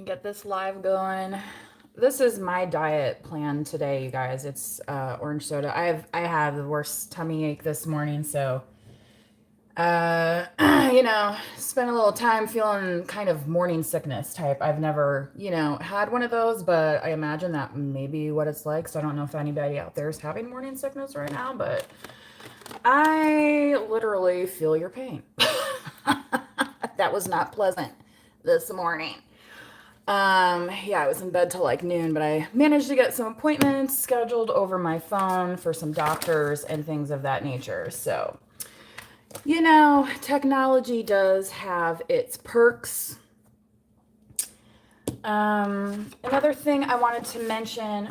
Gonna get this live going. This is my diet plan today, you guys. It's orange soda. I have the worst tummy ache this morning, so spent a little time feeling kind of morning sickness type. I've never, had one of those, but I imagine that may be what it's like. So I don't know if anybody out there is having morning sickness right now, but I literally feel your pain. That was not pleasant this morning. Yeah, I was in bed till like noon, but I managed to get some appointments scheduled over my phone for some doctors and things of that nature. So, technology does have its perks. Another thing I wanted to mention,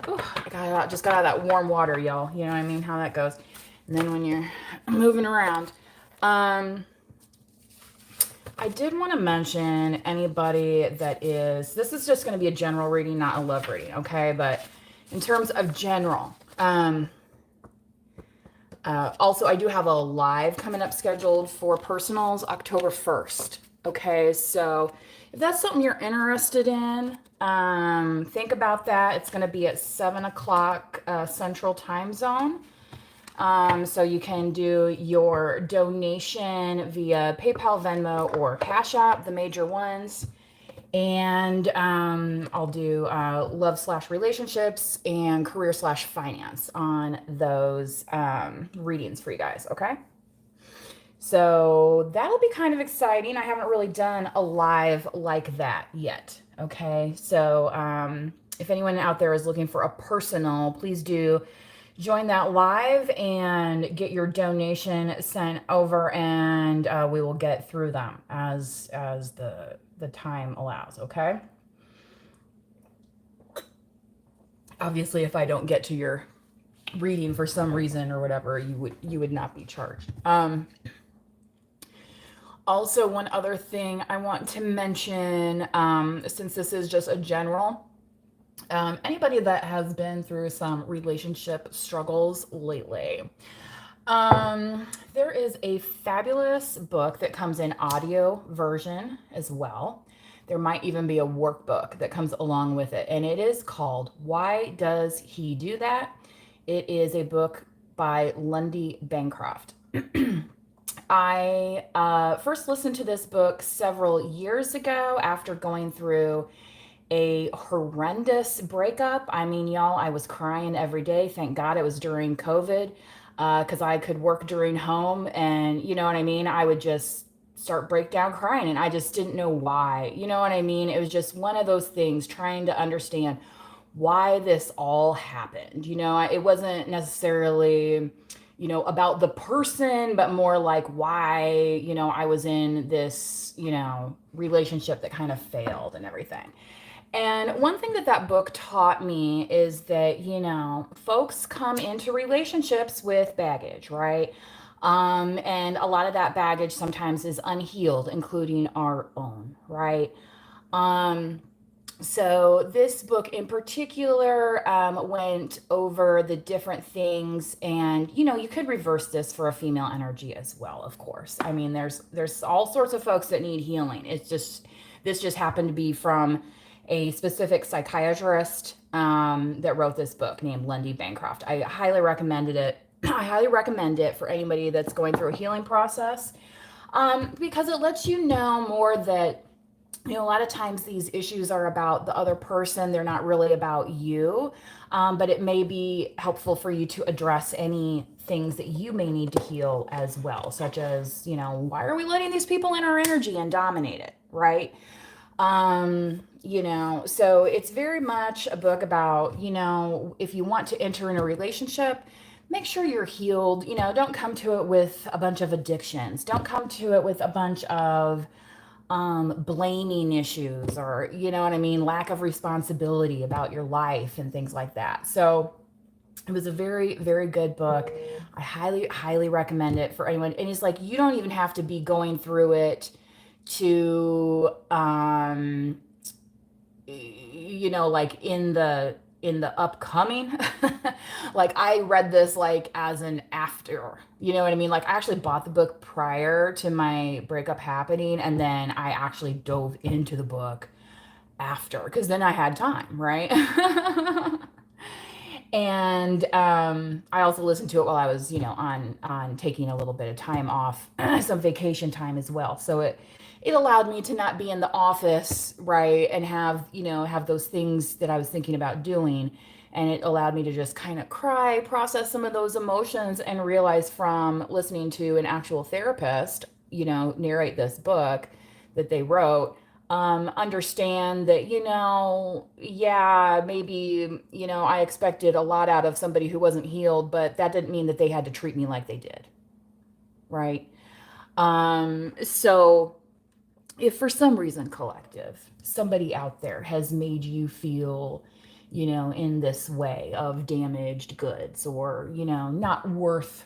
just got out of that warm water, y'all. You know what I mean? How that goes. And then when you're moving around, I did want to mention anybody this is just going to be a general reading, not a love reading, okay? But in terms of general, also I do have a live coming up scheduled for personals October 1st, okay? So if that's something you're interested in, think about that. It's going to be at 7 o'clock Central Time Zone. So you can do your donation via PayPal, Venmo, or Cash App, the major ones. And I'll do love/relationships and career/finance on those readings for you guys, okay? So that'll be kind of exciting. I haven't really done a live like that yet, okay? So if anyone out there is looking for a personal, please do join that live and get your donation sent over, and we will get through them as the time allows, okay? Obviously, if I don't get to your reading for some reason or whatever, you would not be charged. Also, one other thing I want to mention, since this is just a general, anybody that has been through some relationship struggles lately, there is a fabulous book that comes in audio version as well. There might even be a workbook that comes along with it, and it is called Why Does He Do That? It is a book by Lundy Bancroft. I first listened to this book several years ago after going through a horrendous breakup. I mean, y'all, I was crying every day. Thank God it was during COVID, because I could work during home, and you know what I mean? I would just start break down crying, and I just didn't know why. You know what I mean? It was just one of those things, trying to understand why this all happened. It wasn't necessarily, about the person, but more like why, I was in this, relationship that kind of failed and everything. And one thing that book taught me is that, folks come into relationships with baggage, right? And a lot of that baggage sometimes is unhealed, including our own, right? Um, so this book in particular went over the different things, and you could reverse this for a female energy as well, of course. I mean, there's all sorts of folks that need healing. This just happened to be from a specific psychiatrist that wrote this book named Lundy Bancroft. I highly recommended it. I highly recommend it for anybody that's going through a healing process, because it lets you know more that a lot of times these issues are about the other person. They're not really about you. But it may be helpful for you to address any things that you may need to heal as well, such as, why are we letting these people in our energy and dominate it, right? So it's very much a book about, if you want to enter in a relationship, make sure you're healed. Don't come to it with a bunch of addictions. Don't come to it with a bunch of blaming issues, or what I mean, lack of responsibility about your life and things like that. So it was a very, very good book. I highly, highly recommend it for anyone. And it's like, you don't even have to be going through it to like in the upcoming. Like, I read this like as an after, you know what I mean? Like, I actually bought the book prior to my breakup happening, and then I actually dove into the book after, because then I had time, right? And I also listened to it while I was, on taking a little bit of time off, some vacation time as well. So it allowed me to not be in the office, right, and have those things that I was thinking about doing. And it allowed me to just kind of cry, process some of those emotions, and realize from listening to an actual therapist, narrate this book that they wrote, understand that, yeah, maybe, I expected a lot out of somebody who wasn't healed, but that didn't mean that they had to treat me like they did. Right. So if for some reason, collective, somebody out there has made you feel, in this way of damaged goods, or, not worth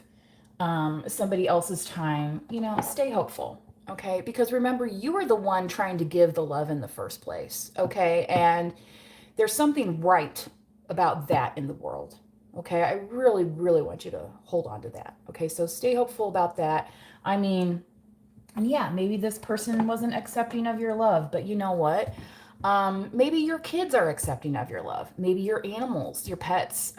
somebody else's time, stay hopeful. Okay. Because remember, you are the one trying to give the love in the first place. Okay. And there's something right about that in the world. Okay. I really, really want you to hold on to that. Okay. So stay hopeful about that. I mean, and yeah, maybe this person wasn't accepting of your love, but you know what? Maybe your kids are accepting of your love. Maybe your animals, your pets,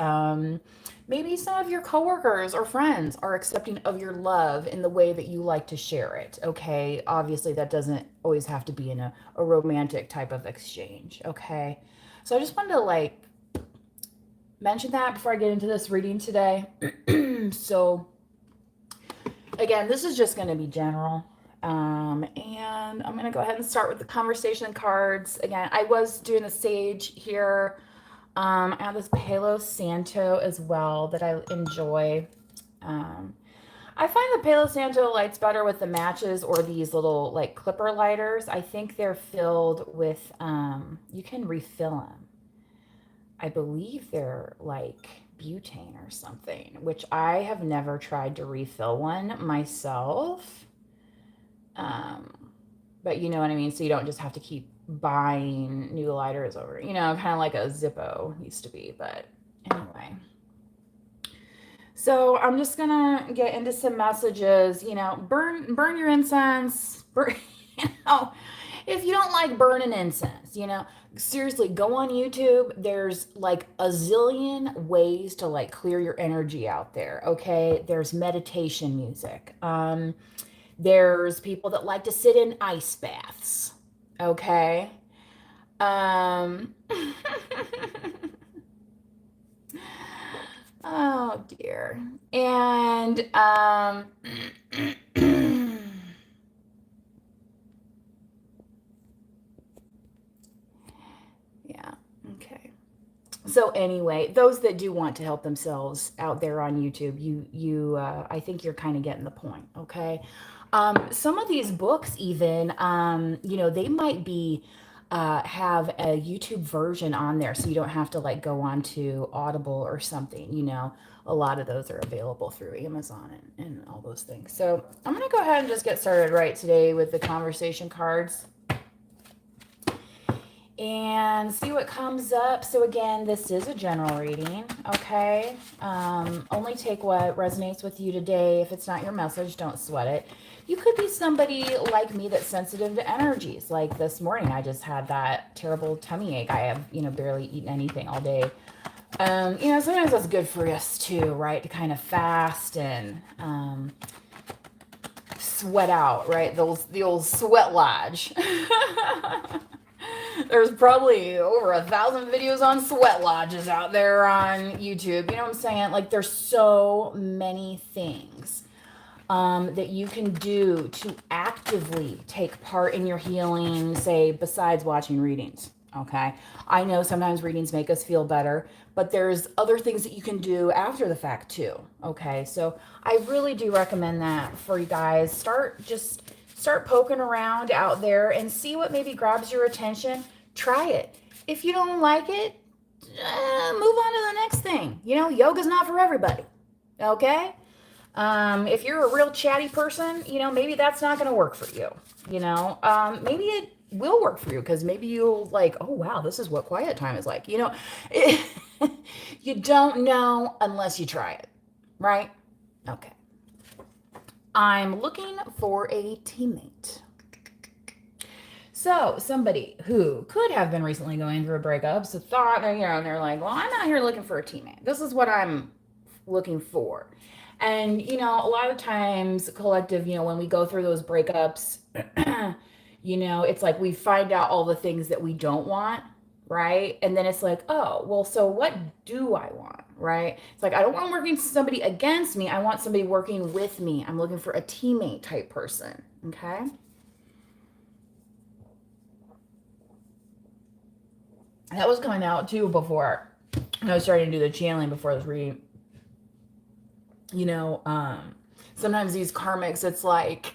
maybe some of your coworkers or friends are accepting of your love in the way that you like to share it. Okay. Obviously, that doesn't always have to be in a romantic type of exchange. Okay. So I just wanted to mention that before I get into this reading today. So, again, this is just going to be general. And I'm going to go ahead and start with the conversation cards. Again, I was doing the sage here. I have this Palo Santo as well that I enjoy. I find the Palo Santo lights better with the matches or these little clipper lighters. I think they're filled with, you can refill them. I believe they're like butane or something, which I have never tried to refill one myself. But you know what I mean? So you don't just have to keep buying new lighters over, kind of like a Zippo used to be. But anyway. So I'm just gonna get into some messages, burn your incense, if you don't like burning incense, seriously, go on YouTube. There's like a zillion ways to clear your energy out there. Okay. There's meditation music. There's people that like to sit in ice baths. Okay. Um, oh dear. And, yeah. Okay. So anyway, those that do want to help themselves out there on YouTube, I think you're kind of getting the point. Okay. Some of these books even, they might be, have a YouTube version on there. So you don't have to go on to Audible or something, a lot of those are available through Amazon and all those things. So I'm going to go ahead and just get started right today with the conversation cards and see what comes up. So again, this is a general reading. Okay. Only take what resonates with you today. If it's not your message, don't sweat it. You could be somebody like me that's sensitive to energies. Like this morning, I just had that terrible tummy ache. I have, barely eaten anything all day. Sometimes that's good for us too, right? To kind of fast and sweat out, right? The old sweat lodge. There's probably over 1,000 videos on sweat lodges out there on YouTube. You know what I'm saying? There's so many things that you can do to actively take part in your healing, say, besides watching readings. Okay. I know sometimes readings make us feel better, but there's other things that you can do after the fact too. Okay. So I really do recommend that for you guys. Start poking around out there and see what maybe grabs your attention. Try it. If you don't like it, move on to the next thing. Yoga's not for everybody. Okay. If you're a real chatty person, maybe that's not going to work for you. Maybe it will work for you because maybe you'll oh, wow, this is what quiet time is like. You don't know unless you try it, right? Okay. I'm looking for a teammate. So somebody who could have been recently going through a breakup, so thought, and they're like, well, I'm not here looking for a teammate. This is what I'm looking for. And, a lot of times, collective, when we go through those breakups, it's like we find out all the things that we don't want, right? And then it's like, oh, well, so what do I want, right? It's like, I don't want working somebody against me. I want somebody working with me. I'm looking for a teammate type person, okay? That was coming out too before I was starting to do the channeling before I was reading. Sometimes these karmics, it's like,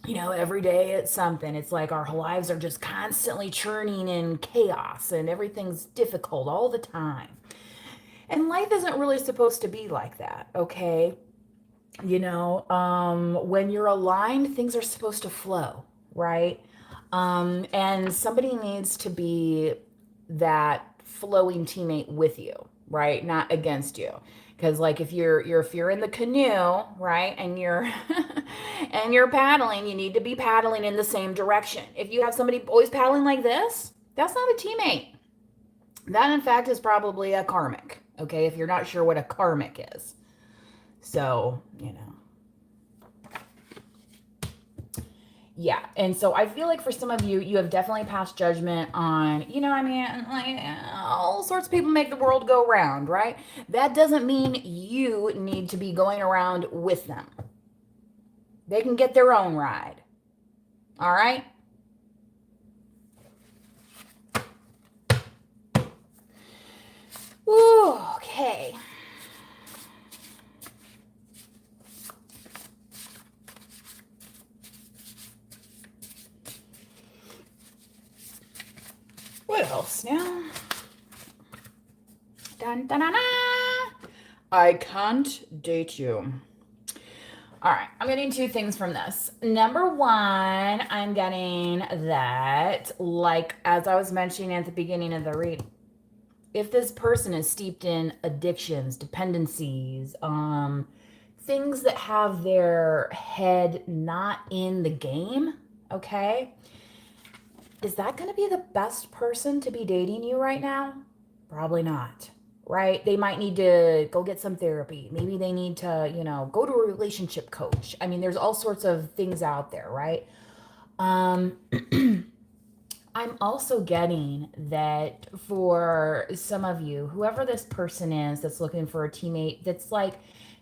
every day it's something. It's like our lives are just constantly churning in chaos and everything's difficult all the time. And life isn't really supposed to be like that, okay? When you're aligned, things are supposed to flow, right? And somebody needs to be that flowing teammate with you, right? Not against you. Because like if you're in the canoe, right, and you're and you're paddling, you need to be paddling in the same direction. If you have somebody always paddling like this, that's not a teammate. That in fact is probably a karmic, okay, if you're not sure what a karmic is. So, yeah. And so I feel like for some of you, you have definitely passed judgment on, like all sorts of people make the world go round, right? That doesn't mean you need to be going around with them. They can get their own ride. All right? Ooh, okay. What else now? Dun, dun, dun, dun. I can't date you. All right, I'm getting two things from this. Number one, I'm getting that, like, as I was mentioning at the beginning of the read, if this person is steeped in addictions, dependencies, things that have their head not in the game, okay, is that going to be the best person to be dating you right now? Probably not, right? They might need to go get some therapy. Maybe they need to, go to a relationship coach. I mean, there's all sorts of things out there, right? I'm also getting that for some of you, whoever this person is that's looking for a teammate, that's like,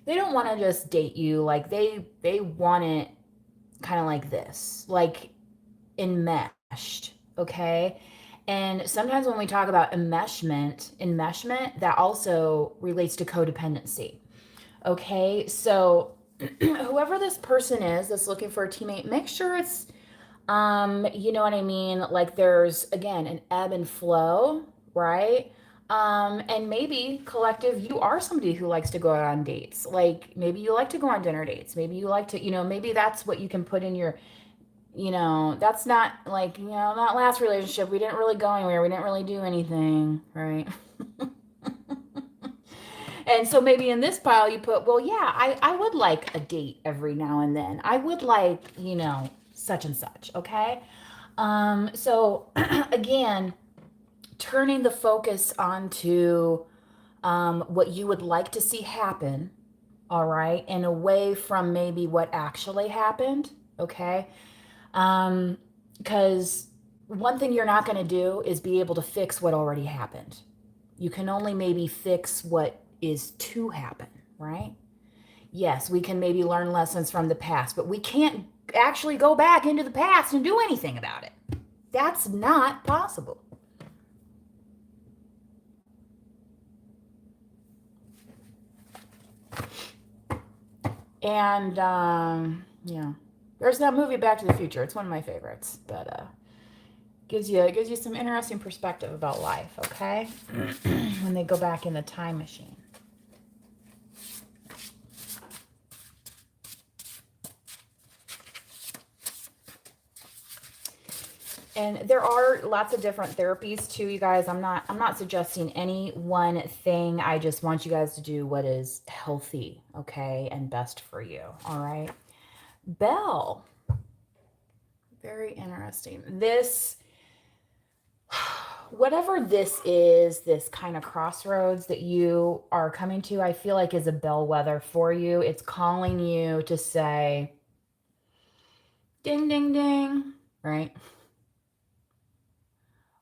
they don't want to just date you. Like they want it kind of like this, like enmeshed, okay? And sometimes when we talk about enmeshment, that also relates to codependency. Okay, so whoever this person is that's looking for a teammate, make sure it's, you know what I mean? Like there's, again, an ebb and flow, right? And maybe collective, you are somebody who likes to go out on dates. Like maybe you like to go on dinner dates. Maybe you like to, maybe that's what you can put in your, that's not like, that last relationship, we didn't really go anywhere. We didn't really do anything, right? And so maybe in this pile you put, well, yeah, I would like a date every now and then. I would like, such and such, okay? So again, turning the focus onto what you would like to see happen, all right, and away from maybe what actually happened, okay? Because one thing you're not going to do is be able to fix what already happened. You can only maybe fix what is to happen, right? Yes, we can maybe learn lessons from the past, but we can't actually go back into the past and do anything about it. That's not possible. And, there's that movie Back to the Future. It's one of my favorites, but gives you some interesting perspective about life, okay? When they go back in the time machine. And there are lots of different therapies too, you guys. I'm not suggesting any one thing. I just want you guys to do what is healthy, okay, and best for you. All right. Belle. Very interesting. This, whatever this is, this kind of crossroads that you are coming to, I feel like is a bellwether for you. It's calling you to say, ding, ding, ding, right?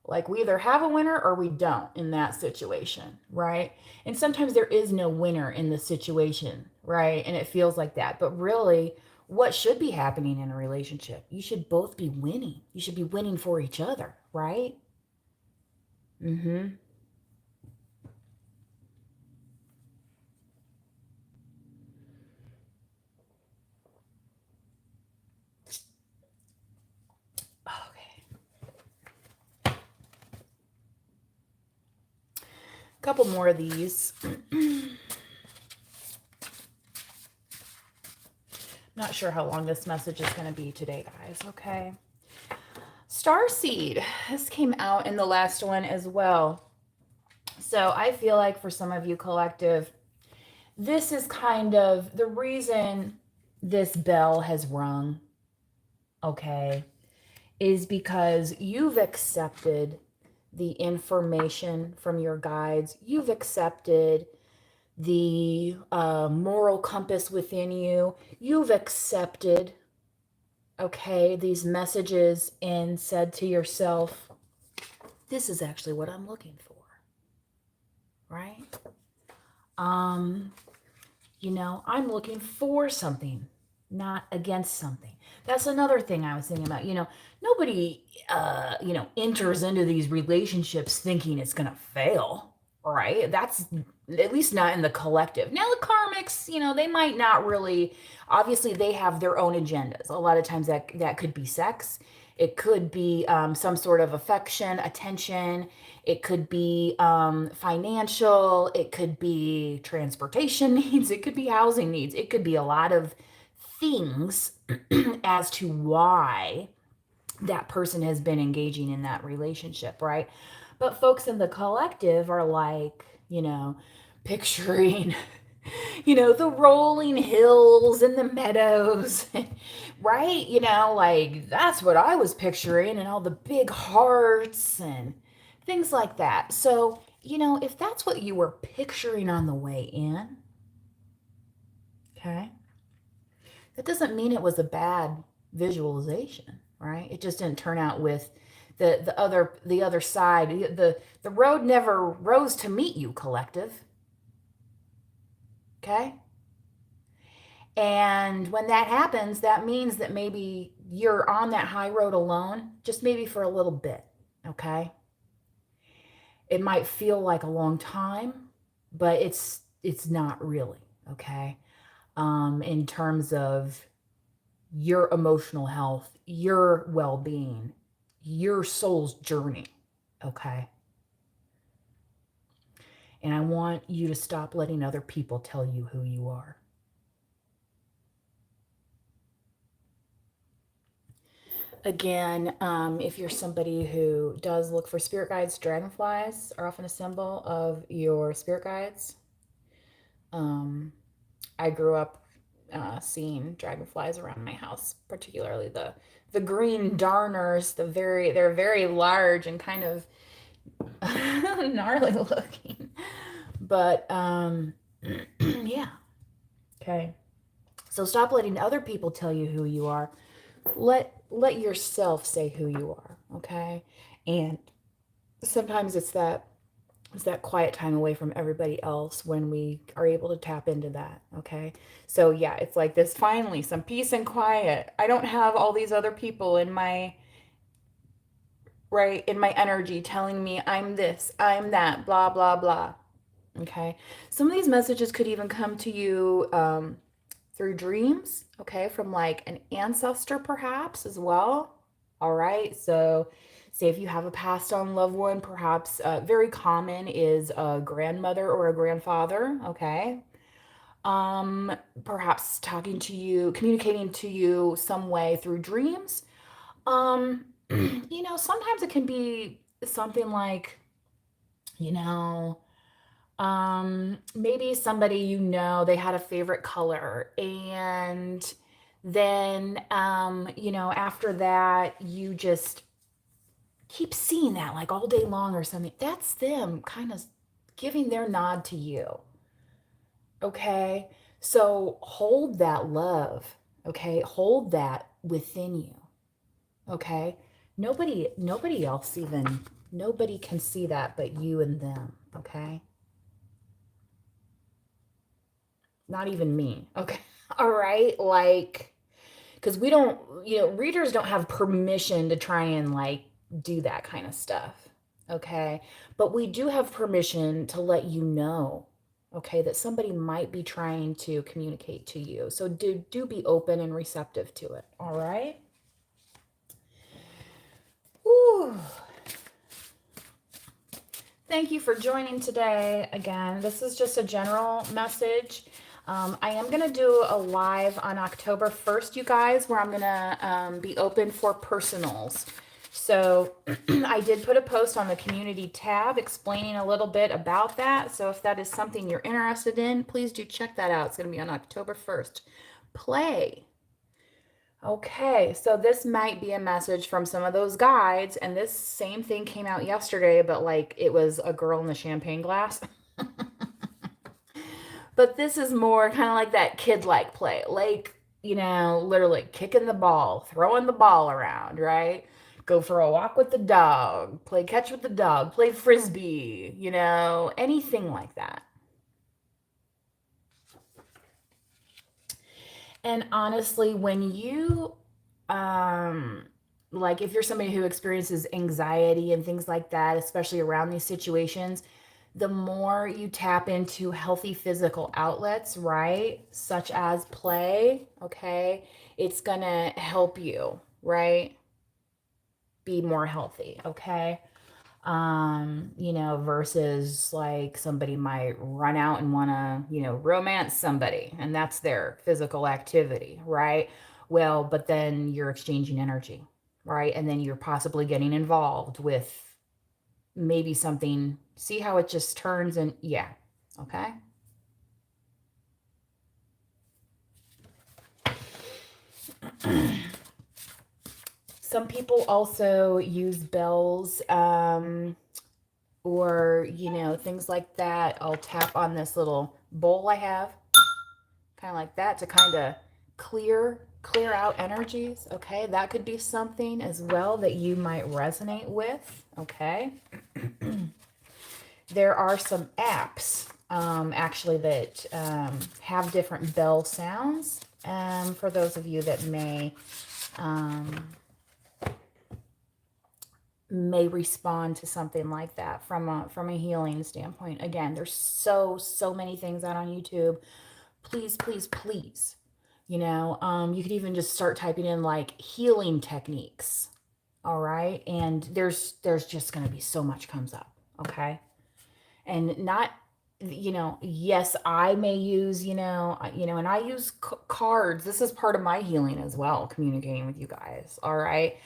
Like we either have a winner or we don't in that situation, right? And sometimes there is no winner in the situation, right? And it feels like that. But really, what should be happening in a relationship? You should both be winning. You should be winning for each other, right? Mm-hmm. Okay. A couple more of these. Not sure how long this message is going to be today, guys. Okay. Starseed. This came out in the last one as well. So I feel like for some of you collective, this is kind of the reason this bell has rung, okay, is because you've accepted the information from your guides. You've accepted the moral compass within you. You've accepted, okay, these messages and said to yourself, this is actually what I'm looking for, right? I'm looking for something, not against something. That's another thing I was thinking about. Nobody, enters into these relationships thinking it's going to fail, right? That's at least not in the collective. Now, the karmics, they might not really, obviously, they have their own agendas. A lot of times that could be sex. It could be some sort of affection, attention. It could be financial. It could be transportation needs. It could be housing needs. It could be a lot of things as to why that person has been engaging in that relationship, right? But folks in the collective are like, picturing, the rolling hills and the meadows, right? Like that's what I was picturing, and all the big hearts and things like that. So, if that's what you were picturing on the way in, okay, that doesn't mean it was a bad visualization, right? It just didn't turn out with the other side. The road never rose to meet you, collective. Okay? And when that happens, that means that maybe you're on that high road alone, just maybe for a little bit, okay? It might feel like a long time, but it's not really, okay? In terms of your emotional health, your well-being, your soul's journey, okay? And I want you to stop letting other people tell you who you are. Again, if you're somebody who does look for spirit guides, dragonflies are often a symbol of your spirit guides. I grew up seeing dragonflies around my house, particularly the green darners. They're very large and kind of gnarly looking, but yeah. Okay. So stop letting other people tell you who you are. Let yourself say who you are, okay? And sometimes it's that quiet time away from everybody else when we are able to tap into that, okay? So yeah, it's like this, finally some peace and quiet. I don't have all these other people in my right in my energy telling me I'm this, I'm that, blah blah blah. Okay. Some of these messages could even come to you through dreams, okay, from like an ancestor perhaps as well. All right. So, say if you have a passed on loved one, perhaps very common is a grandmother or a grandfather, okay? Perhaps talking to you, communicating to you some way through dreams. Sometimes it can be something like, you know, maybe somebody they had a favorite color and then after that you just keep seeing that like all day long or something. That's them kind of giving their nod to you. Okay? So hold that love. Okay? Hold that within you. Okay? Nobody else even nobody can see that but you and them. Okay? Not even me. Okay? All right? Like, because we don't, readers don't have permission to try and like do that kind of stuff. Okay? But we do have permission to let you know, okay, that somebody might be trying to communicate to you. So do be open and receptive to it. All right? Ooh. Thank you for joining today. Again, this is just a general message. I am going to do a live on October 1st, you guys, where I'm going to be open for personals. So I did put a post on the community tab explaining a little bit about that. So if that is something you're interested in, please do check that out. It's going to be on October 1st. Play. Okay, so this might be a message from some of those guides, and this same thing came out yesterday, but like it was a girl in the champagne glass. But this is more kind of like that kid-like play, like, literally kicking the ball, throwing the ball around, right? Go for a walk with the dog, play catch with the dog, play frisbee, anything like that. And honestly, when you like if you're somebody who experiences anxiety and things like that, especially around these situations, the more you tap into healthy physical outlets, right? Such as play, okay? It's going to help you, right? Be more healthy, okay? Versus like somebody might run out and want to, romance somebody and that's their physical activity, right? Well, but then you're exchanging energy, right? And then you're possibly getting involved with maybe something. See how it just turns and yeah, okay? Some people also use bells, or things like that. I'll tap on this little bowl I have, kind of like that, to kind of clear out energies. Okay, that could be something as well that you might resonate with. Okay. There are some apps actually that have different bell sounds, for those of you that may respond to something like that from a healing standpoint. Again, there's so many things out on YouTube. Please, please, please, you could even just start typing in like healing techniques. All right, and there's just going to be so much comes up. Okay, and not, yes, I may use, and I use cards. This is part of my healing as well, communicating with you guys. All right.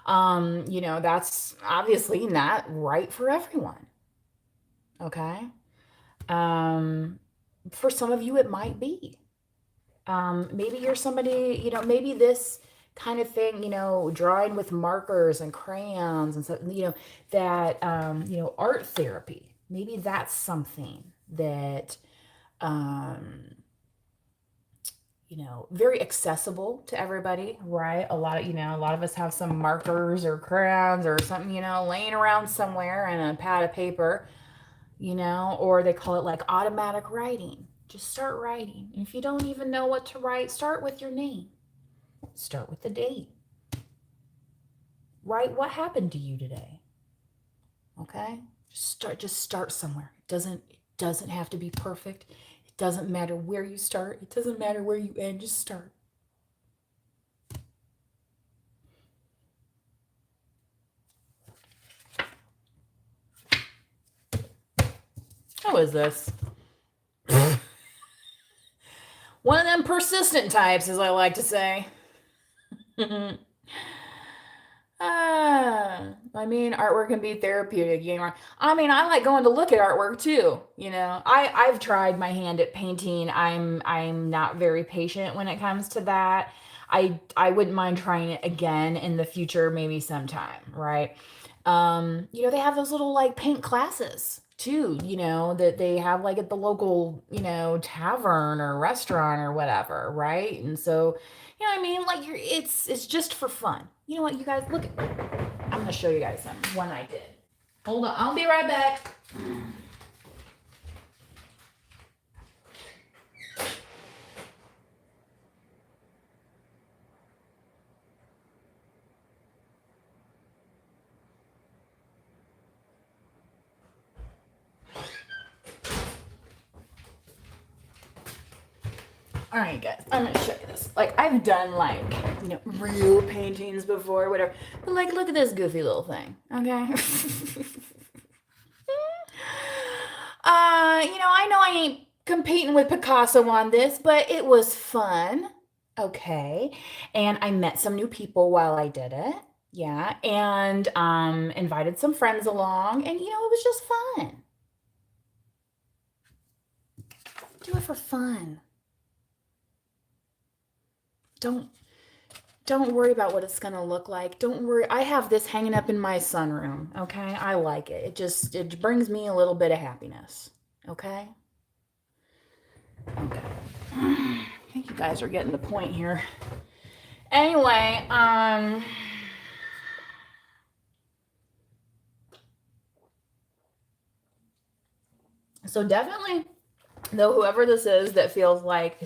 That's obviously not right for everyone. Okay. For some of you, it might be. Maybe you're somebody, maybe this kind of thing, drawing with markers and crayons and stuff, that, art therapy. Maybe that's something that, um, very accessible to everybody, right? A lot of us have some markers or crayons or something, laying around somewhere and a pad of paper, or they call it like automatic writing. Just start writing. And if you don't even know what to write, start with your name. Start with the date. Write what happened to you today. Okay? Just start somewhere. It doesn't have to be perfect. It doesn't matter where you start. It doesn't matter where you end. Just start. How is this? One of them persistent types, as I like to say. I mean, artwork can be therapeutic. I mean, I like going to look at artwork too. I've tried my hand at painting. I'm not very patient when it comes to that. I wouldn't mind trying it again in the future, maybe sometime, right? They have those little like paint classes too, that they have like at the local, tavern or restaurant or whatever, right? And so, what I mean? Like it's just for fun. You know what, you guys, look, I'm gonna show you guys some one I did. Hold on, I'll be right back. All right, guys, I'm gonna show you this. Like, I've done like, real paintings before, whatever. But like, look at this goofy little thing, okay? I know I ain't competing with Picasso on this, but it was fun. Okay. And I met some new people while I did it. Yeah. And invited some friends along, and it was just fun. Do it for fun. Don't don't worry about what it's going to look like. Don't worry. I have this hanging up in my sunroom, okay? I like it. It brings me a little bit of happiness, okay? Okay. I think you guys are getting the point here. Anyway, so definitely, though, whoever this is that feels like,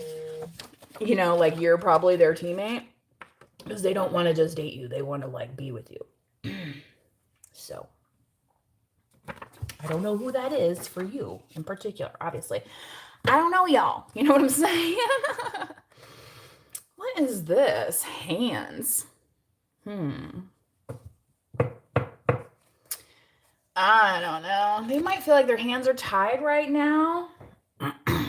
like you're probably their teammate, because they don't want to just date you. They want to like be with you. So I don't know who that is for you in particular, obviously. I don't know, y'all. You know what I'm saying? What is this? Hands. I don't know. They might feel like their hands are tied right now.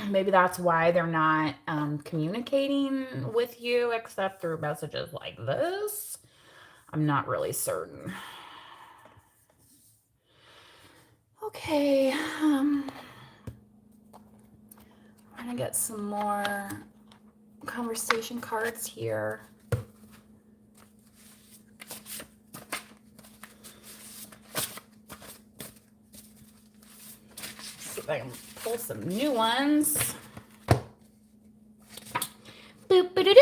Maybe that's why they're not communicating with you except through messages like this. I'm not really certain. Okay. I'm gonna get some more conversation cards here. See if I can pull some new ones. Boop-a-doo-doo!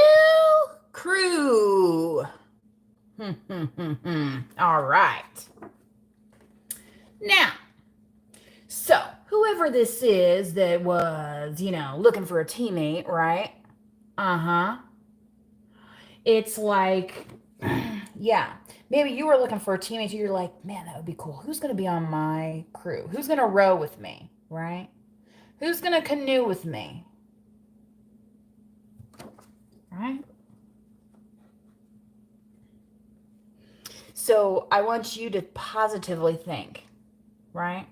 Crew. All right. Now, so whoever this is that was, looking for a teammate, right? Uh-huh. It's like, yeah, maybe you were looking for a teammate. You're like, man, that would be cool. Who's going to be on my crew? Who's going to row with me, right? Who's going to canoe with me? Right? So I want you to positively think, right?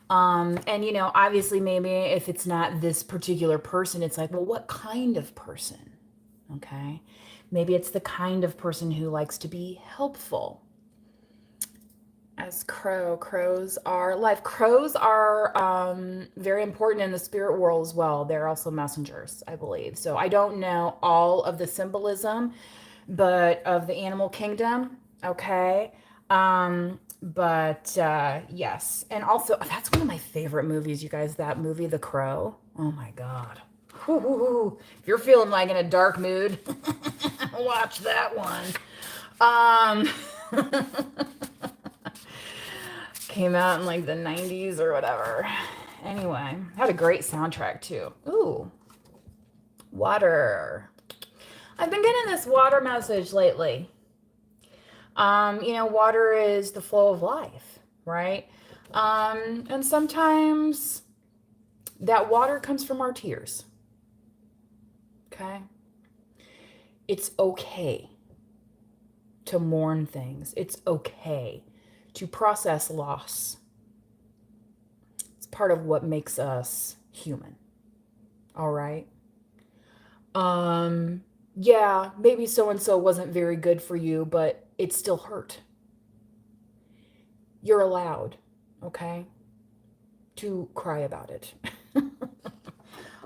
And obviously maybe if it's not this particular person, it's like, well, what kind of person? Okay. Maybe it's the kind of person who likes to be helpful. As crows are life. Crows are very important in the spirit world as well. They're also messengers, I believe. So I don't know all of the symbolism, but of the animal kingdom. Okay. But yes. And also, that's one of my favorite movies, you guys. That movie, The Crow. Oh my God. Ooh, if you're feeling like in a dark mood, watch that one. Came out in like the 90s or whatever. Anyway, had a great soundtrack too. Ooh, water. I've been getting this water message lately. Water is the flow of life, right? And sometimes that water comes from our tears. Okay? It's okay to mourn things. It's okay to process loss. It's part of what makes us human. All right? Yeah, maybe so and so wasn't very good for you, but it still hurt. You're allowed, okay, to cry about it.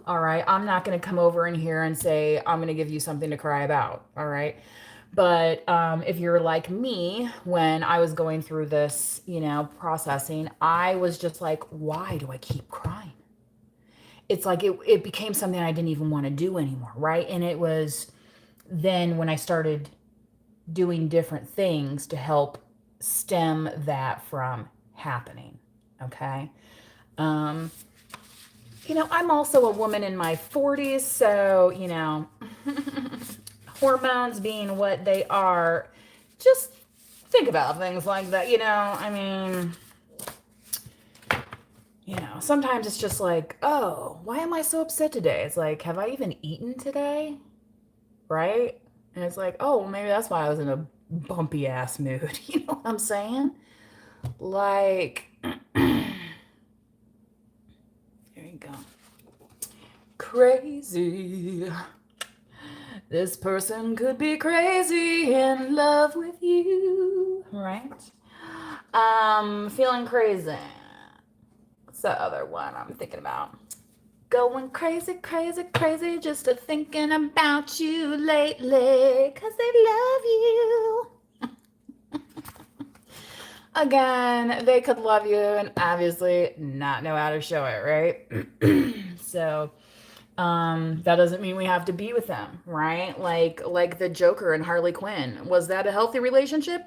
All right. I'm not going to come over in here and say, I'm going to give you something to cry about. All right. But if you're like me, when I was going through this, processing, I was just like, why do I keep crying? It's like it became something I didn't even want to do anymore. Right. And it was then when I started doing different things to help stem that from happening. Okay. Um, I'm also a woman in my 40s, so, hormones being what they are, just think about things like that, I mean, sometimes it's just like, oh, why am I so upset today? It's like, have I even eaten today? Right? And it's like, oh, well, maybe that's why I was in a bumpy ass mood. You know what I'm saying? Like, there you go. Crazy. This person could be crazy in love with you, right? Feeling crazy. What's the other one I'm thinking about? Going crazy, crazy, crazy, just a thinking about you lately, 'cause they love you. Again, they could love you and obviously not know how to show it, right? So, that doesn't mean we have to be with them, right? Like the Joker and Harley Quinn. Was that a healthy relationship?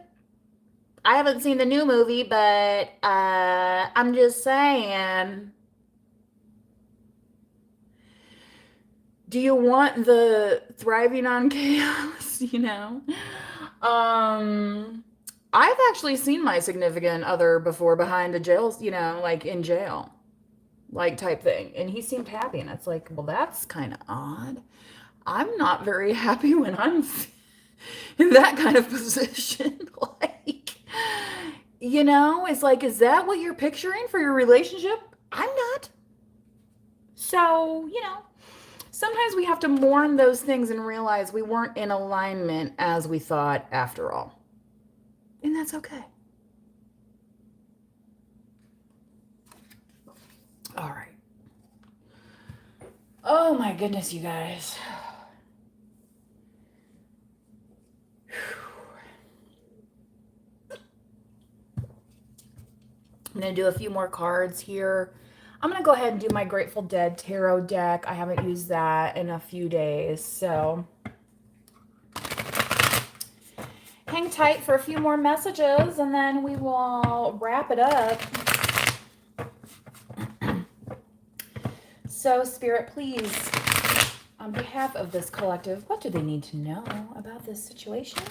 I haven't seen the new movie, but I'm just saying. Do you want the thriving on chaos, I've actually seen my significant other before behind a jail, like in jail, like type thing. And he seemed happy. And it's like, well, that's kind of odd. I'm not very happy when I'm in that kind of position. Like, it's like, is that what you're picturing for your relationship? I'm not. So, sometimes we have to mourn those things and realize we weren't in alignment as we thought after all. And that's okay. All right. Oh my goodness, you guys. I'm going to do a few more cards here. I'm going to go ahead and do my Grateful Dead tarot deck. I haven't used that in a few days, so hang tight for a few more messages and then we will wrap it up. So, Spirit, please, on behalf of this collective, what do they need to know about this situation?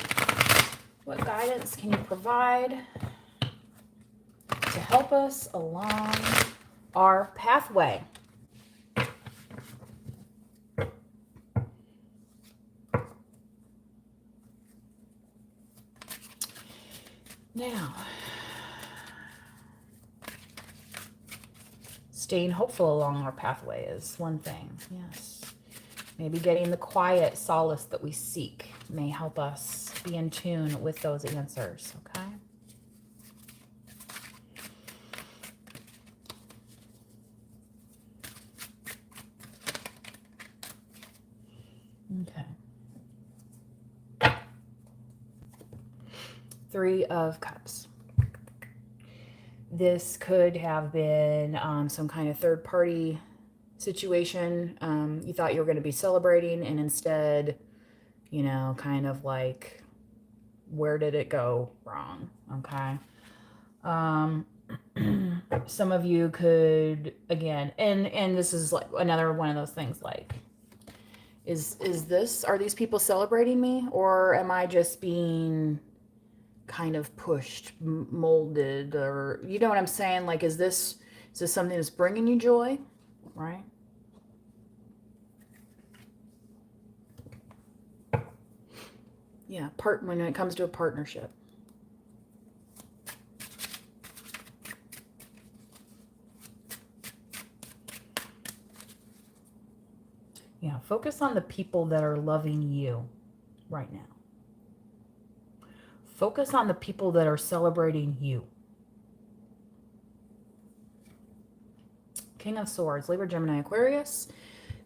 What guidance can you provide to help us along our pathway? Now, staying hopeful along our pathway is one thing, yes. Maybe getting the quiet solace that we seek may help us be in tune with those answers, okay? Okay. Three of Cups. This could have been some kind of third-party situation. You thought you were going to be celebrating, and instead, kind of like, where did it go wrong? Okay. Some of you could, again, and this is like another one of those things, like, are these people celebrating me, or am I just being kind of pushed, molded, or you know what I'm saying? Like, is this something that's bringing you joy, right? Yeah, when it comes to a partnership. Yeah, focus on the people that are loving you right now. Focus on the people that are celebrating you. King of Swords, Libra, Gemini, Aquarius.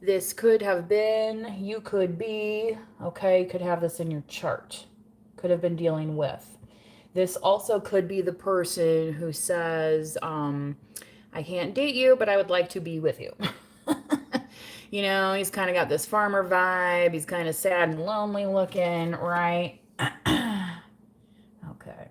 This could have been, you could be, okay, could have this in your chart. Could have been dealing with. This also could be the person who says, I can't date you, but I would like to be with you. You know, he's kind of got this farmer vibe. He's kind of sad and lonely looking, right? Okay.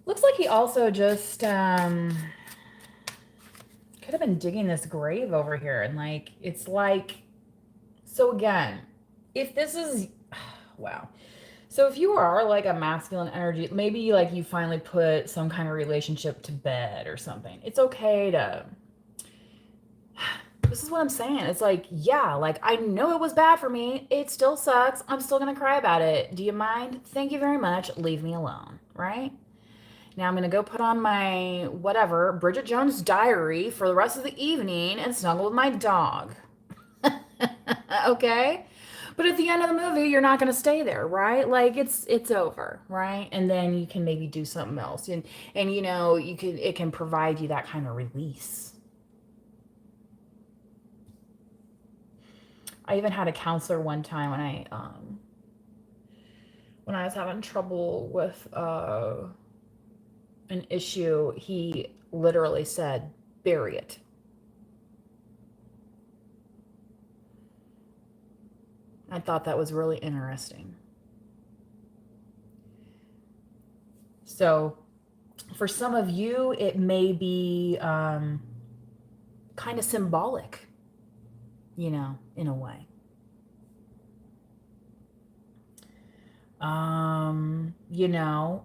Looks like he also just could have been digging this grave over here. And like, it's like, so again, if this is, wow. So if you are like a masculine energy, maybe like you finally put some kind of relationship to bed or something. It's okay to, this is what I'm saying. It's like, yeah, like I know it was bad for me. It still sucks. I'm still going to cry about it. Do you mind? Thank you very much. Leave me alone. Right? Now I'm going to go put on my whatever, Bridget Jones' diary for the rest of the evening and snuggle with my dog. Okay? But at the end of the movie, you're not going to stay there, right? Like it's over, right? And then you can maybe do something else. And you know, you can it can provide you that kind of release. I even had a counselor one time when I was having trouble with an issue, he literally said, "Bury it." I thought that was really interesting. So, for some of you, it may be kind of symbolic, you know, in a way. You know,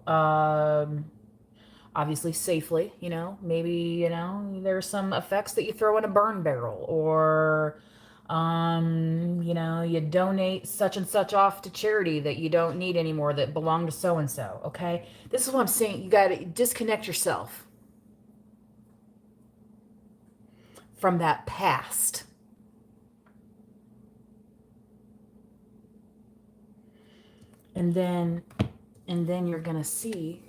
obviously safely, you know, maybe, you know, there's some effects that you throw in a burn barrel or, you know, you donate such and such off to charity that you don't need anymore that belong to so and so. Okay. This is what I'm saying. You got to disconnect yourself from that past. And then you're going to see.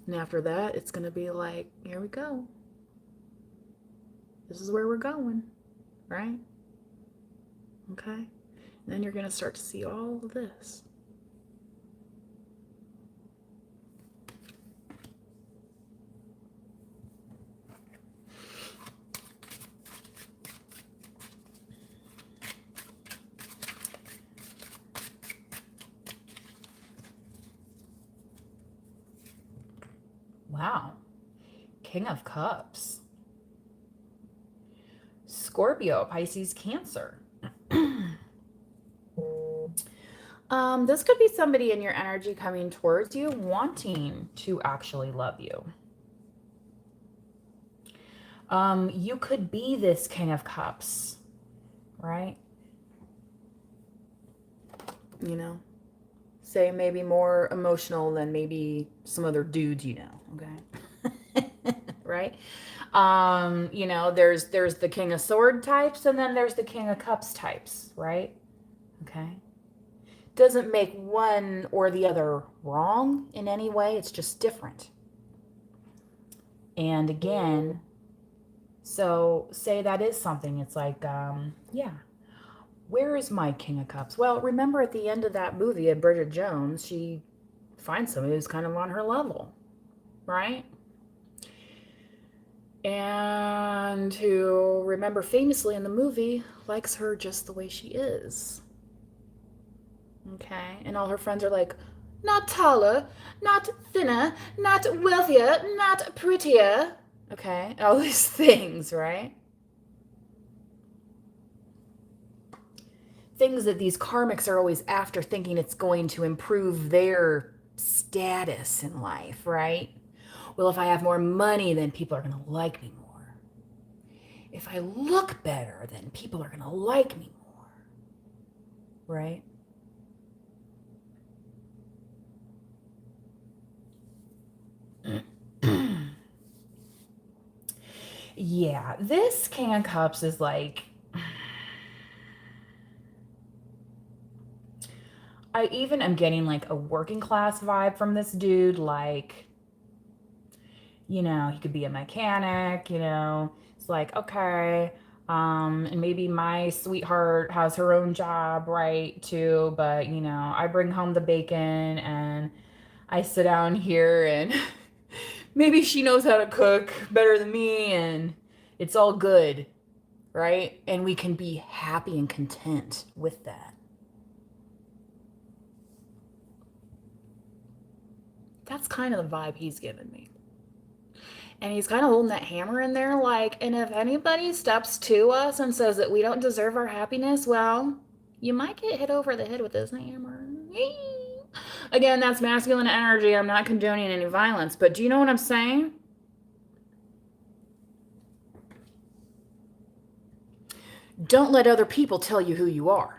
And after that, it's going to be like, here we go. This is where we're going, right? Okay? And then you're going to start to see all of this. Wow. King of Cups. Scorpio, Pisces, Cancer. This could be somebody in your energy coming towards you, wanting to actually love you. You could be this King of Cups, right? You know, say maybe more emotional than maybe some other dudes, you know, okay? Right? You know, there's the King of Sword types and then there's the King of Cups types, right? Okay. Doesn't make one or the other wrong in any way. It's just different. And again, so say that is something. It's like, yeah, where is my King of Cups? Well, remember at the end of that movie of Bridget Jones, she finds somebody who's kind of on her level, right? And who, remember famously in the movie, likes her just the way she is. Okay, and all her friends are like, not taller, not thinner, not wealthier, not prettier. Okay, all these things, right? Things that these karmics are always after, thinking it's going to improve their status in life, right? Well, if I have more money, then people are going to like me more. If I look better, then people are going to like me more, right? Yeah, this King of Cups is like, I even am getting like a working class vibe from this dude. Like, you know, he could be a mechanic, you know. It's like, okay, and maybe my sweetheart has her own job, right, too, but you know, I bring home the bacon and I sit down here and maybe she knows how to cook better than me and it's all good, right? And we can be happy and content with that. That's kind of the vibe he's given me. And he's kind of holding that hammer in there, like, and if anybody steps to us and says that we don't deserve our happiness, well, you might get hit over the head with this hammer. Again, that's masculine energy. I'm not condoning any violence, but do you know what I'm saying? Don't let other people tell you who you are.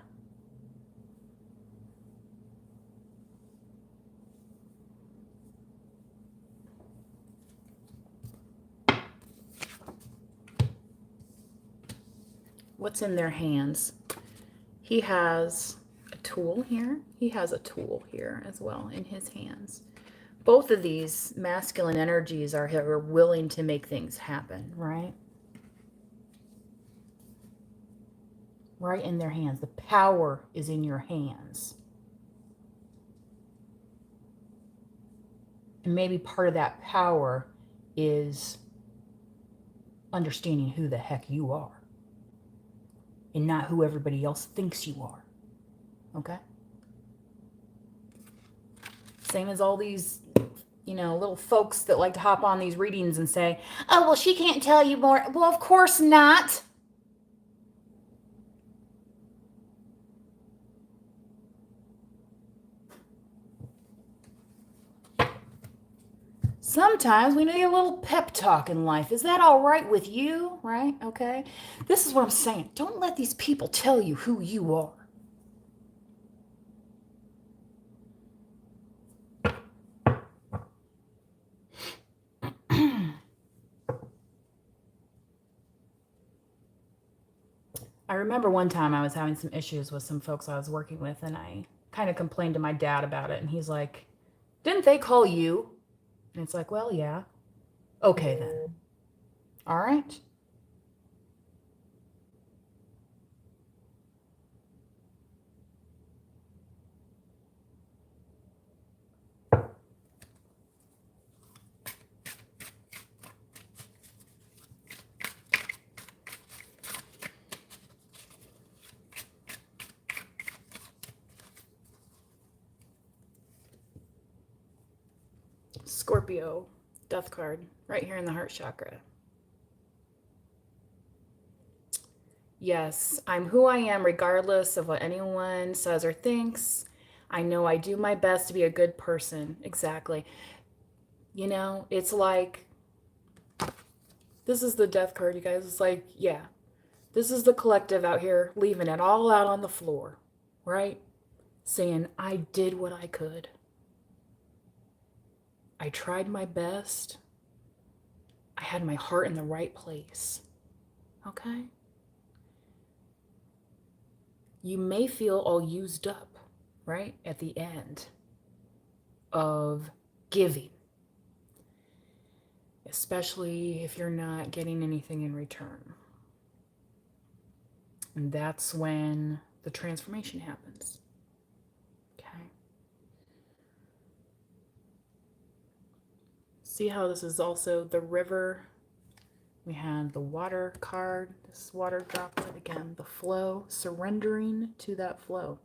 What's in their hands? He has a tool here. He has a tool here as well in his hands. Both of these masculine energies are willing to make things happen, right? Right in their hands. The power is in your hands. And maybe part of that power is understanding who the heck you are and not who everybody else thinks you are. Okay? Same as all these, you know, little folks that like to hop on these readings and say, oh, well, she can't tell you more. Well, of course not. Sometimes we need a little pep talk in life. Is that all right with you? Right? Okay. This is what I'm saying. Don't let these people tell you who you are. I remember one time I was having some issues with some folks I was working with, and I kind of complained to my dad about it. And he's like, didn't they call you? And it's like, well, yeah. Okay, then. All right. Scorpio, death card, right here in the heart chakra. Yes, I'm who I am regardless of what anyone says or thinks. I know I do my best to be a good person. Exactly. You know, it's like, this is the death card, you guys. It's like, yeah, this is the collective out here leaving it all out on the floor, right? Saying, I did what I could. I tried my best. I had my heart in the right place. Okay? You may feel all used up, right? At the end of giving, especially if you're not getting anything in return. And that's when the transformation happens. Okay? See how this is also the river. We had the water card, this water droplet, again, the flow, surrendering to that flow.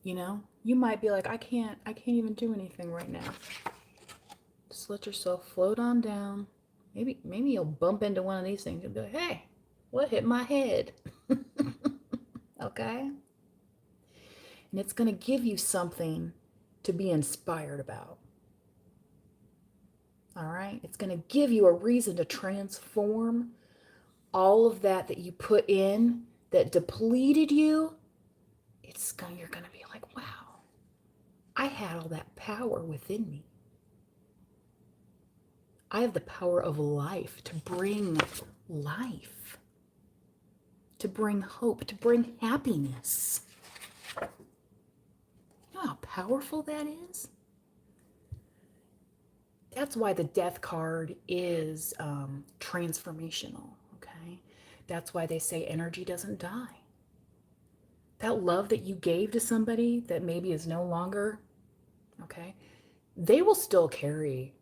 You know, you might be like, I can't even do anything right now. Just let yourself float on down. Maybe you'll bump into one of these things and be like, hey, what hit my head? Okay? And it's going to give you something to be inspired about. All right? It's going to give you a reason to transform all of that you put in that depleted you. You're going to be like, wow, I had all that power within me. I have the power of life to bring life, to bring hope, to bring happiness. You know how powerful that is? That's why the death card is transformational, okay? That's why they say energy doesn't die. That love that you gave to somebody that maybe is no longer, okay, they will still carry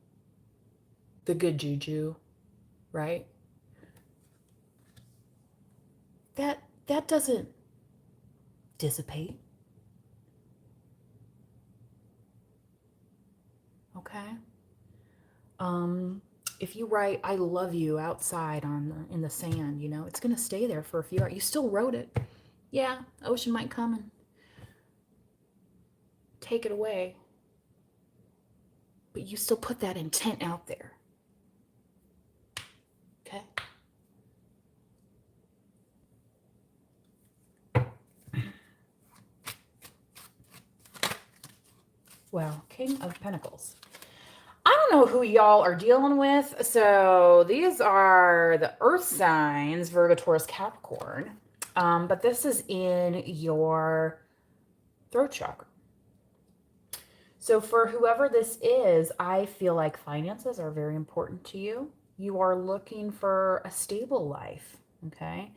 the good juju, right? That doesn't dissipate, okay? Um, if you write "I love you" outside in the sand, you know, it's gonna stay there for a few hours. You still wrote it. Yeah, ocean might come and take it away, but you still put that intent out there. Okay? Well, King of Pentacles. I don't know who y'all are dealing with. So these are the earth signs, Virgo, Taurus, Capricorn. But this is in your throat chakra. So for whoever this is, I feel like finances are very important to you. You are looking for a stable life, okay?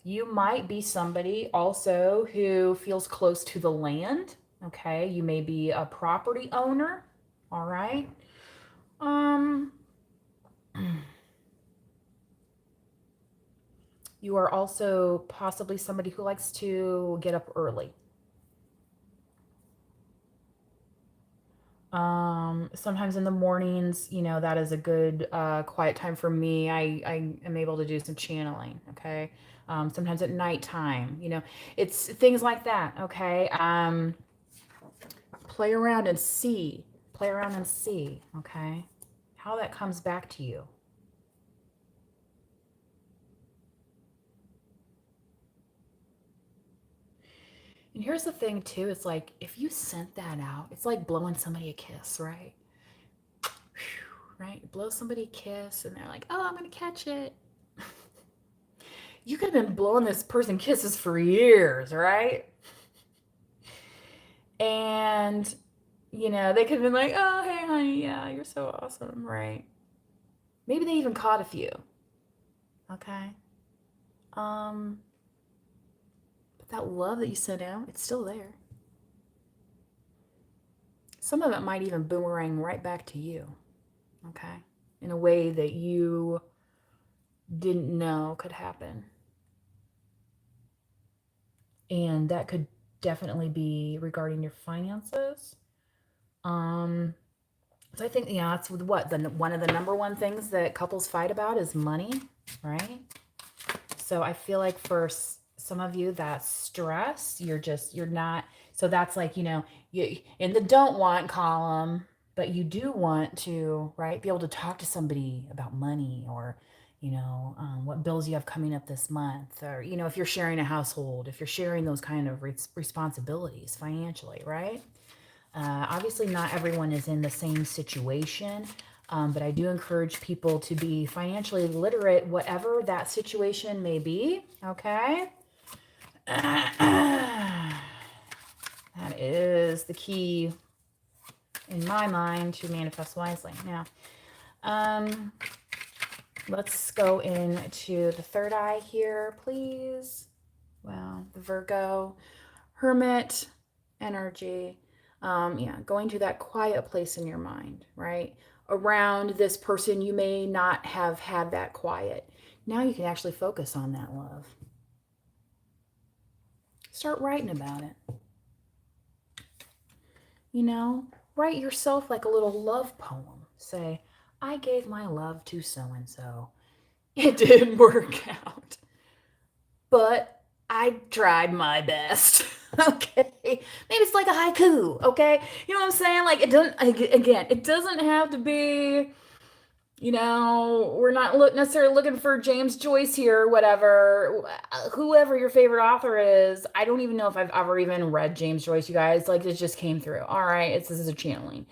You might be somebody also who feels close to the land, okay? You may be a property owner, all right? You are also possibly somebody who likes to get up early. Sometimes in the mornings, you know, that is a good quiet time for me. I am able to do some channeling, okay? Sometimes at nighttime, you know, it's things like that, okay? Play around and see. Play around and see, okay? How that comes back to you. And here's the thing too, it's like if you sent that out, it's like blowing somebody a kiss, right? Right? You blow somebody a kiss and they're like, oh, I'm gonna catch it. You could have been blowing this person kisses for years, right? And you know, they could have been like, oh, hey honey, yeah, you're so awesome, right? Maybe they even caught a few. Okay. But that love that you sent out, it's still there. Some of it might even boomerang right back to you. Okay. In a way that you didn't know could happen. And that could definitely be regarding your finances. So I think, you know, that's what one of the number one things that couples fight about is money, right? So I feel like for some of you, that stress, you're not, so that's like, you know, you in the don't want column, but you do want to, right, be able to talk to somebody about money or, you know, what bills you have coming up this month, or, you know, if you're sharing a household, if you're sharing those kind of responsibilities financially, right? Obviously, not everyone is in the same situation, but I do encourage people to be financially literate, whatever that situation may be. Okay. That is the key, in my mind, to manifest wisely. Now, let's go into the third eye here, please. Well, the Virgo Hermit energy. Yeah, going to that quiet place in your mind, right? Around this person, you may not have had that quiet. Now you can actually focus on that love. Start writing about it. You know, write yourself like a little love poem. Say, I gave my love to so and so. It didn't work out, but I tried my best. Okay, maybe it's like a haiku. Okay, you know what I'm saying? Like, it doesn't, again, it doesn't have to be, you know, we're not necessarily looking for James Joyce here or whatever. Whoever your favorite author is, I don't even know if I've ever even read James Joyce, you guys. Like, it just came through. All right, this is a channeling.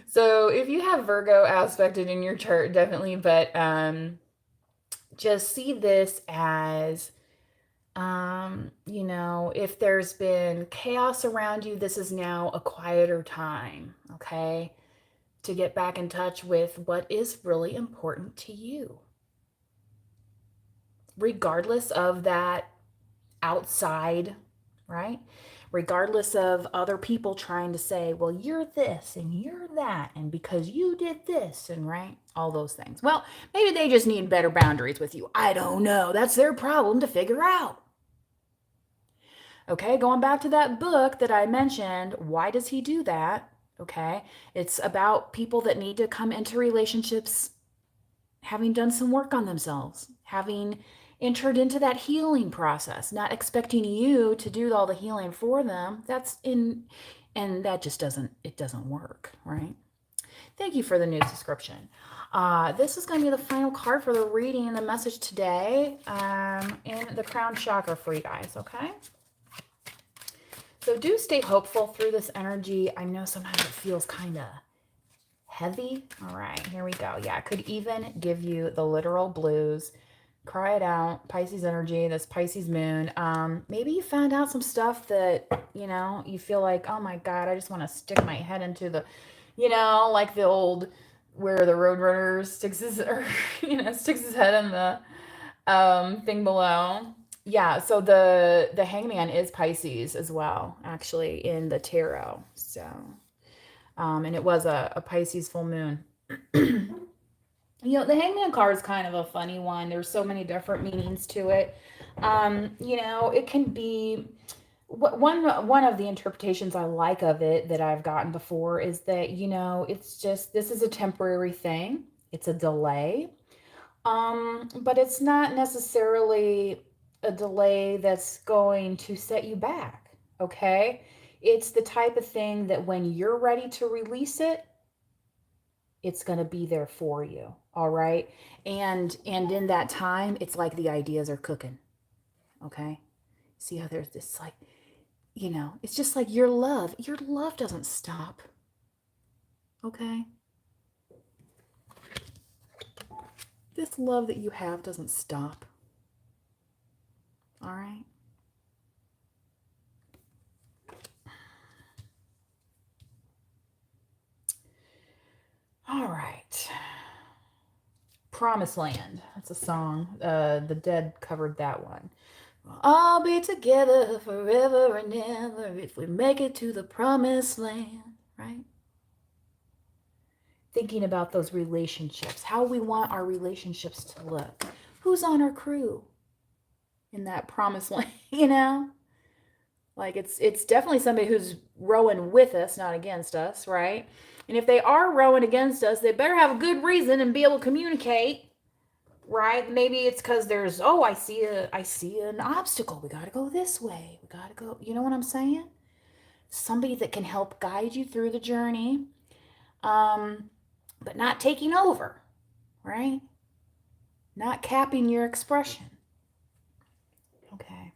So if you have Virgo aspected in your chart, definitely, but just see this as If there's been chaos around you, this is now a quieter time, okay? To get back in touch with what is really important to you, regardless of that outside, right? Regardless of other people trying to say, well, you're this and you're that, and because you did this, and right? All those things. Well, maybe they just need better boundaries with you. I don't know. That's their problem to figure out. Okay, going back to that book that I mentioned, why does he do that? Okay, it's about people that need to come into relationships having done some work on themselves, having entered into that healing process, not expecting you to do all the healing for them. And that just doesn't work, right? Thank you for the new subscription. This is going to be the final card for the reading and the message today in the crown chakra for you guys, okay? So do stay hopeful through this energy. I know sometimes it feels kind of heavy. All right, here we go. Yeah, I could even give you the literal blues. Cry it out. Pisces energy, this Pisces moon. Maybe you found out some stuff that, you feel like, oh my God, I just want to stick my head into the, like the old, where the roadrunner sticks his, or, sticks his head in the thing below. Yeah, so the hangman is Pisces as well, actually, in the tarot. So, and it was a Pisces full moon. The hangman card is kind of a funny one. There's so many different meanings to it. It can be one of the interpretations I like of it that I've gotten before is that, it's just, this is a temporary thing. It's a delay. But it's not necessarily a delay that's going to set you back, okay? It's the type of thing that when you're ready to release it, it's going to be there for you, all right? And in that time, it's like the ideas are cooking, okay? See how there's this like, it's just like your love doesn't stop, okay? This love that you have doesn't stop. All right? All right. Promised Land. That's a song. The Dead covered that one. We'll all be together forever and ever if we make it to the promised land, right? Thinking about those relationships, how we want our relationships to look. Who's on our crew in that promised land, Like it's definitely somebody who's rowing with us, not against us, right? And if they are rowing against us, they better have a good reason and be able to communicate, right? Maybe it's because there's, I see an obstacle. We got to go this way. We got to go. You know what I'm saying? Somebody that can help guide you through the journey, but not taking over, right? Not capping your expression. Okay.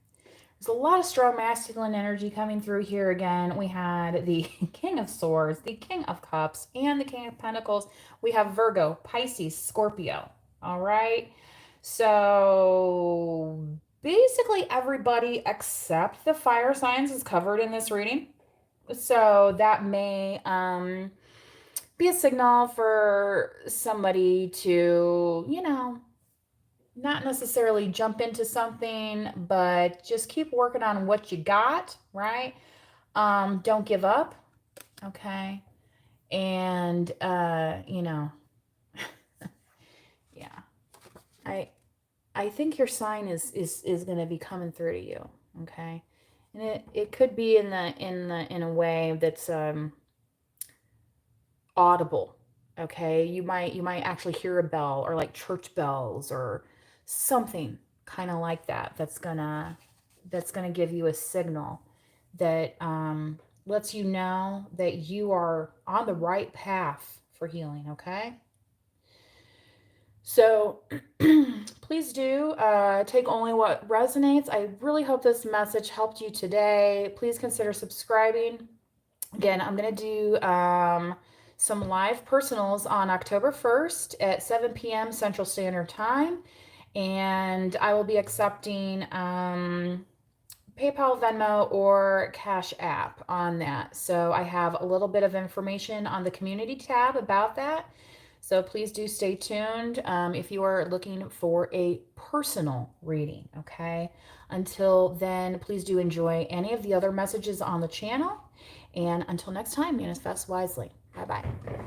There's a lot of strong masculine energy coming through here again. We had the King of Swords, the King of Cups, and the King of Pentacles. We have Virgo, Pisces, Scorpio. All right. So basically everybody except the fire signs is covered in this reading. So that may be a signal for somebody to, not necessarily jump into something, but just keep working on what you got, right? Don't give up, okay? And yeah. I think your sign is going to be coming through to you, okay? And it could be in a way that's audible, okay? You might actually hear a bell, or like church bells or something kind of like that. That's gonna give you a signal that lets you know that you are on the right path for healing, okay? So please do take only what resonates. I really hope this message helped you today. Please consider subscribing. Again, I'm going to do some live personals on October 1st at 7 p.m. Central Standard Time. And I will be accepting PayPal, Venmo, or Cash App on that. So I have a little bit of information on the community tab about that. So please do stay tuned if you are looking for a personal reading, okay? Until then, please do enjoy any of the other messages on the channel. And until next time, manifest wisely. Bye bye.